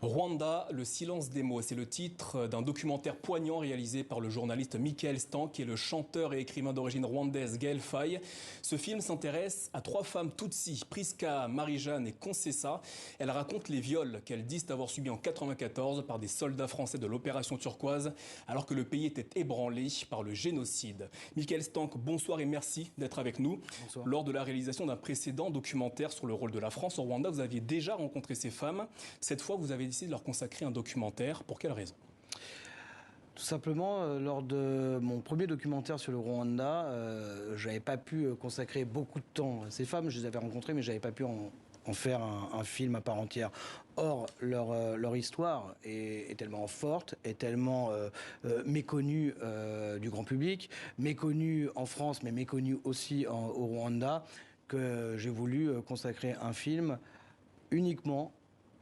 Rwanda, le silence des mots, c'est le titre d'un documentaire poignant réalisé par le journaliste Michael Stank et le chanteur et écrivain d'origine rwandaise Gaël Faye. Ce film s'intéresse à trois femmes Tutsi, Priska, Marie-Jeanne et Concessa. Elles racontent les viols qu'elles disent avoir subis en 1994 par des soldats français de l'opération turquoise, alors que le pays était ébranlé par le génocide. Michael Stank, bonsoir et merci d'être avec nous. Bonsoir. Lors de la réalisation d'un précédent documentaire sur le rôle de la France au Rwanda, vous aviez déjà rencontré ces femmes. Cette fois, vous avez décidé de leur consacrer un documentaire. Pour quelle raison ? Tout simplement, lors de mon premier documentaire sur le Rwanda, je n'avais pas pu consacrer beaucoup de temps à ces femmes. Je les avais rencontrées, mais je n'avais pas pu en faire un film à part entière. Or, leur histoire est tellement forte, est tellement méconnue du grand public, méconnue en France, mais méconnue aussi au Rwanda, que j'ai voulu consacrer un film uniquement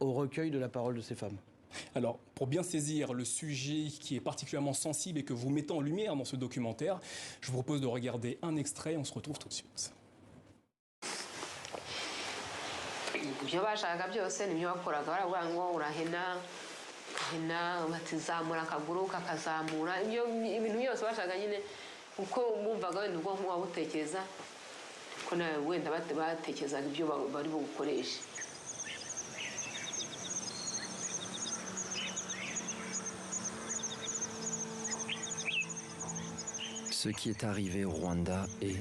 au recueil de la parole de ces femmes. Alors, pour bien saisir le sujet qui est particulièrement sensible et que vous mettez en lumière dans ce documentaire, je vous propose de regarder un extrait. On se retrouve tout de suite. ibyo bashaka byose nibyo bakoraga baravuga ngo urahena batizamura akaguru kakazamura ibintu byose bashaka nyine uko bumvaga wenda ubwonko wabutekereza ko nawe wenda batekerezaga ibyo bari bukoreshe. Ce qui est arrivé au Rwanda est,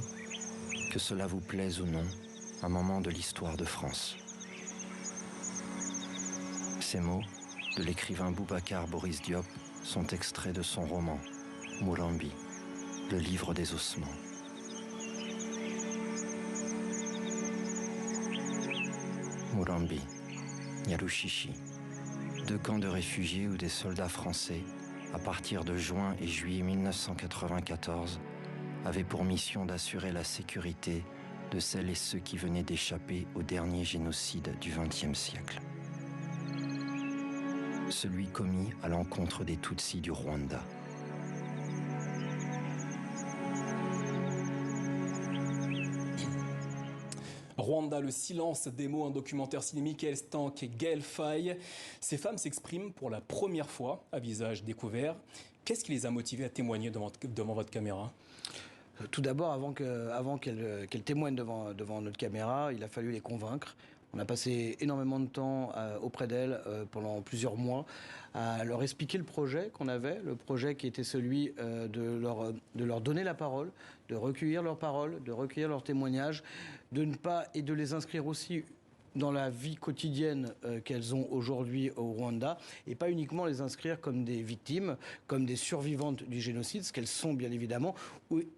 que cela vous plaise ou non, un moment de l'histoire de France. Ces mots, de l'écrivain Boubacar Boris Diop, sont extraits de son roman « Murambi », le livre des ossements. Murambi, Nyarushishi, deux camps de réfugiés où des soldats français, à partir de juin et juillet 1994, avaient pour mission d'assurer la sécurité de celles et ceux qui venaient d'échapper au dernier génocide du XXe siècle. Celui commis à l'encontre des Tutsis du Rwanda. Rwanda, le silence des mots, un documentaire signé Michael Stank et Gaël Faye. Ces femmes s'expriment pour la première fois à visage découvert. Qu'est-ce qui les a motivées à témoigner devant votre caméra ? Tout d'abord, avant qu'elles témoignent devant notre caméra, il a fallu les convaincre. On a passé énormément de temps auprès d'elles pendant plusieurs mois à leur expliquer le projet qu'on avait, le projet qui était celui de leur donner la parole, de recueillir leurs paroles, de recueillir leurs témoignages, et de les inscrire aussi dans la vie quotidienne qu'elles ont aujourd'hui au Rwanda, et pas uniquement les inscrire comme des victimes, comme des survivantes du génocide, ce qu'elles sont bien évidemment,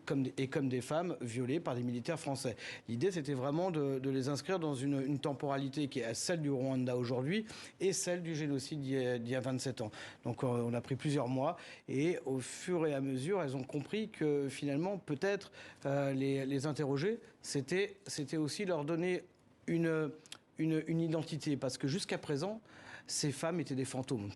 comme des femmes violées par des militaires français. L'idée, c'était vraiment de les inscrire dans une temporalité qui est celle du Rwanda aujourd'hui et celle du génocide d'il y a 27 ans. Donc on a pris plusieurs mois, et au fur et à mesure, elles ont compris que finalement, peut-être les interroger, c'était aussi leur donner une identité, parce que jusqu'à présent, ces femmes étaient des fantômes.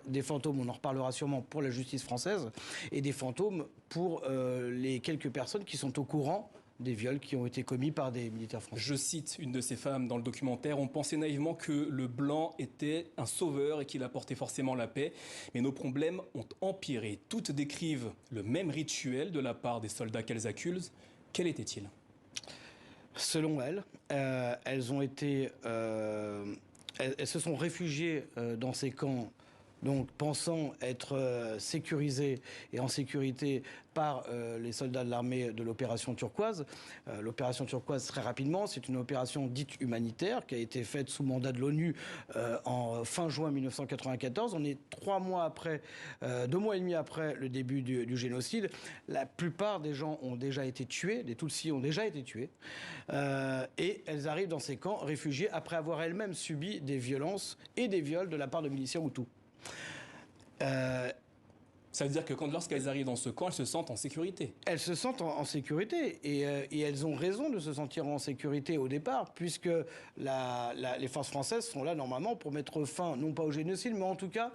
Des fantômes, on en reparlera sûrement, pour la justice française, et des fantômes pour les quelques personnes qui sont au courant des viols qui ont été commis par des militaires français. Je cite une de ces femmes dans le documentaire. On pensait naïvement que le blanc était un sauveur et qu'il apportait forcément la paix. Mais nos problèmes ont empiré. Toutes décrivent le même rituel de la part des soldats qu'elles accusent. Quel était-il ? Selon elles, elles se sont réfugiées dans ces camps, donc pensant être sécurisées et en sécurité par les soldats de l'armée de l'opération turquoise. L'opération turquoise, très rapidement, c'est une opération dite humanitaire qui a été faite sous mandat de l'ONU en fin juin 1994. On est 3 mois après, 2 mois et demi après le début du génocide. La plupart des gens ont déjà été tués, les Tutsis ont déjà été tués, et elles arrivent dans ces camps réfugiés après avoir elles-mêmes subi des violences et des viols de la part de miliciens Hutus. Ça veut dire que lorsqu'elles arrivent dans ce camp, elles se sentent en sécurité. Elles se sentent en sécurité, et elles ont raison de se sentir en sécurité au départ, puisque les forces françaises sont là normalement pour mettre fin, non pas au génocide, mais en tout cas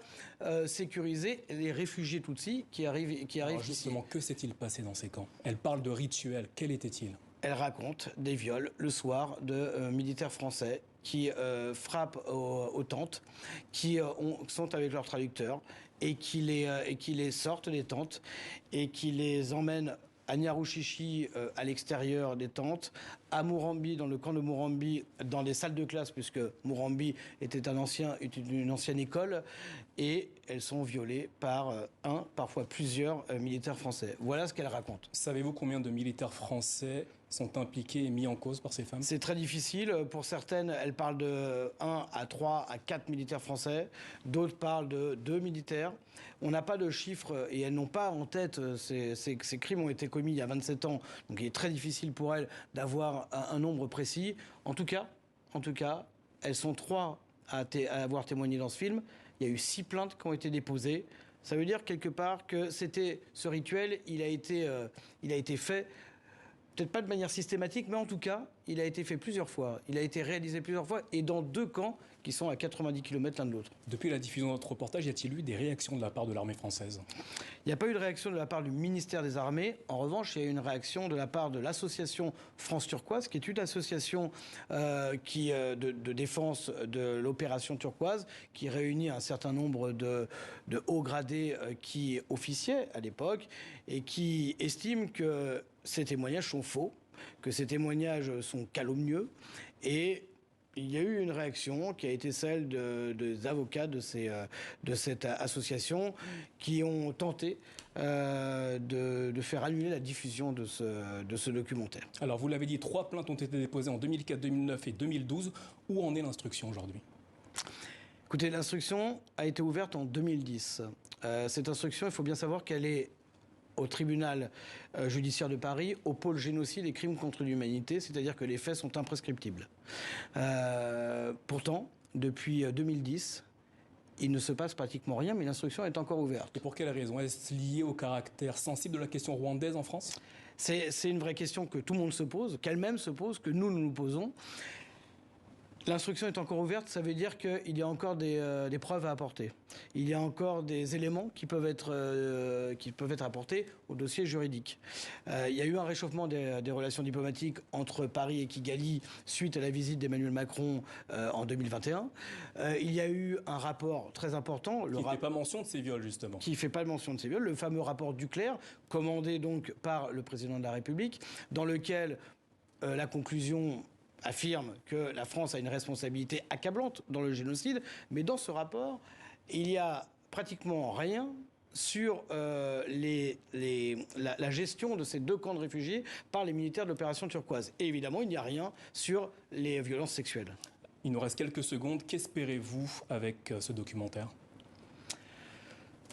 sécuriser les réfugiés Tutsis qui arrivent Alors justement, ici. que s'est-il passé dans ces camps ? Elle parle de rituel. Quel était-il ? elle raconte des viols le soir de militaires français qui frappent aux tentes, qui sont avec leurs traducteurs et qui les sortent des tentes et qui les emmènent à Nyarushishi, à l'extérieur des tentes, à Murambi, dans le camp de Murambi, dans les salles de classe, puisque Murambi était une ancienne école, et elles sont violées par parfois plusieurs militaires français. Voilà ce qu'elle raconte. Savez-vous combien de militaires français sont impliqués et mis en cause par ces femmes? C'est très difficile. Pour certaines, elles parlent de 1 à 3 à 4 militaires français. D'autres parlent de 2 militaires. On n'a pas de chiffres et elles n'ont pas en tête, ces crimes ont été commis il y a 27 ans, donc il est très difficile pour elles d'avoir un nombre précis. En tout cas, elles sont 3 à avoir témoigné dans ce film. Il y a eu 6 plaintes qui ont été déposées. Ça veut dire quelque part que ce rituel, il a été fait, peut-être pas de manière systématique, mais en tout cas, il a été fait plusieurs fois. Il a été réalisé plusieurs fois et dans 2 camps qui sont à 90 km l'un de l'autre. Depuis la diffusion de notre reportage, y a-t-il eu des réactions de la part de l'armée française? Il n'y a pas eu de réaction de la part du ministère des Armées. En revanche, il y a eu une réaction de la part de l'association France Turquoise, qui est une association de défense de l'opération turquoise, qui réunit un certain nombre de hauts gradés qui officiaient à l'époque et qui estiment que ces témoignages sont faux, que ces témoignages sont calomnieux. Et il y a eu une réaction qui a été celle des avocats de cette association qui ont tenté de faire annuler la diffusion de ce documentaire. Alors vous l'avez dit, 3 plaintes ont été déposées en 2004, 2009 et 2012. Où en est l'instruction aujourd'hui? Écoutez, l'instruction a été ouverte en 2010. Cette instruction, il faut bien savoir qu'elle est au tribunal judiciaire de Paris, au pôle génocide et crimes contre l'humanité, c'est-à-dire que les faits sont imprescriptibles. Pourtant, depuis 2010, il ne se passe pratiquement rien, mais l'instruction est encore ouverte. Et pour quelle raison? Est-ce lié au caractère sensible de la question rwandaise en France? C'est une vraie question que tout le monde se pose, qu'elle-même se pose, que nous posons. L'instruction est encore ouverte, ça veut dire qu'il y a encore des preuves à apporter. Il y a encore des éléments qui peuvent être apportés au dossier juridique. Il y a eu un réchauffement des relations diplomatiques entre Paris et Kigali suite à la visite d'Emmanuel Macron en 2021. Il y a eu un rapport très important. Qui ne fait pas mention de ces viols, justement. Qui ne fait pas mention de ces viols, le fameux rapport Duclerc, commandé donc par le président de la République, dans lequel la conclusion affirme que la France a une responsabilité accablante dans le génocide, mais dans ce rapport, il n'y a pratiquement rien sur la gestion de ces 2 camps de réfugiés par les militaires de l'opération turquoise. Et évidemment, il n'y a rien sur les violences sexuelles. Il nous reste quelques secondes. Qu'espérez-vous avec ce documentaire?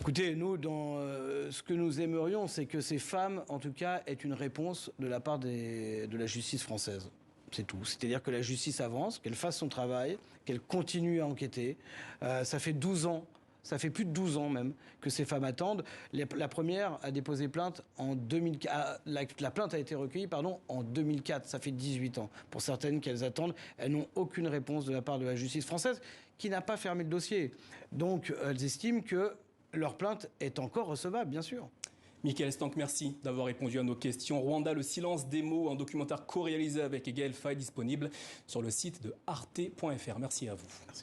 Écoutez, nous, ce que nous aimerions, c'est que ces femmes, en tout cas, aient une réponse de la part de la justice française. C'est tout. C'est-à-dire que la justice avance, qu'elle fasse son travail, qu'elle continue à enquêter. Ça fait 12 ans, ça fait plus de 12 ans même, que ces femmes attendent. La première a déposé plainte en 2004. La plainte a été recueillie, en 2004. Ça fait 18 ans. Pour certaines qu'elles attendent, elles n'ont aucune réponse de la part de la justice française, qui n'a pas fermé le dossier. Donc, elles estiment que leur plainte est encore recevable, bien sûr. Michael Stank, merci d'avoir répondu à nos questions. Rwanda, le silence des mots, un documentaire co-réalisé avec Gaël Faye, disponible sur le site de arte.fr. Merci à vous. Merci.